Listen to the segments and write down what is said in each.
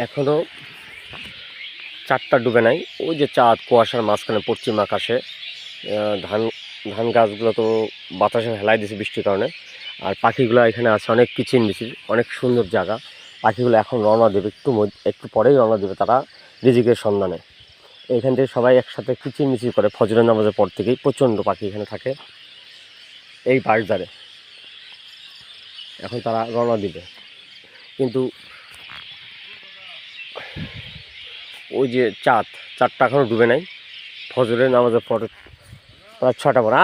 এখনো চাঁদটা ডুবে নাই। ওই যে চাঁদ কুয়াশার মাঝখানে পশ্চিম আকাশে। ধান ধান গাছগুলো তো বাতাসে হেলাই দিছে বৃষ্টির কারণে। আর পাখিগুলো এখানে আছে অনেক কিচিরমিচির, অনেক সুন্দর জায়গা। পাখিগুলো এখন রওনা দেবে, একটু পরেই রওনা দেবে তারা রিজিকের সন্ধানে। এখান থেকে সবাই একসাথে কিচিরমিচির করে ফজরের নামাজের পর থেকেই প্রচণ্ড পাখি এখানে থাকে এই বাঁশঝাড়ে। এখন তারা রওনা দিবে, কিন্তু ওই যে চাঁদটা এখনো ডুবে নাই। ফজরের নামাজের পর প্রায় 6টা পর।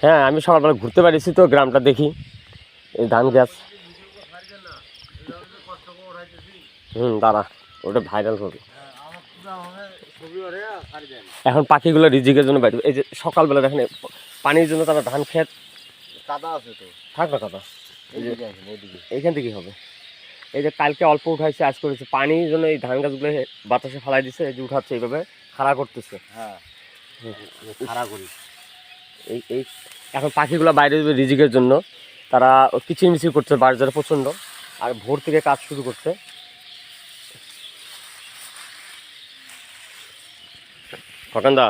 হ্যাঁ, আমি সকালবেলা ঘুরতে পারিছি তো, গ্রামটা দেখি, এই ধান গাছ। দাঁড়া, ওটা ভাইরাল করবে। এখন পাখিগুলো রিজিকের জন্য বাইরে। এই যে সকালবেলা দেখেন পানির জন্য তারা ধান খেত কাদা আছে তো, থাক না কাদা। এইখান থেকে হবে। এই যে কালকে অল্প উঠাইছে, আজ করেছে, পানির জন্য এই ধান গাছগুলো বাতাসে ফালাই দিচ্ছে, এই যে উঠাচ্ছে, এইভাবে খাড়া করতেছে। হ্যাঁ, খাড়া করি। এই এখন পাখিগুলো বাইরে যাবে রিজিকের জন্য। তারা কিচিরমিচির করছে বাড়িতে প্রচণ্ড, আর ভোর থেকে কাজ শুরু করছে। খকান্দা,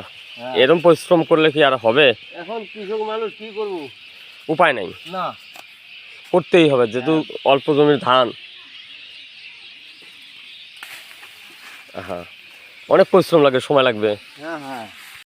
এরকম পরিশ্রম করলে কি আর হবে? এখন কৃষক মানুষ কি করবো, উপায় নাই, না করতেই হবে, যেহেতু অল্প জমির ধান। হ্যাঁ, অনেক পরিশ্রম লাগে, সময় লাগবে। হ্যাঁ হ্যাঁ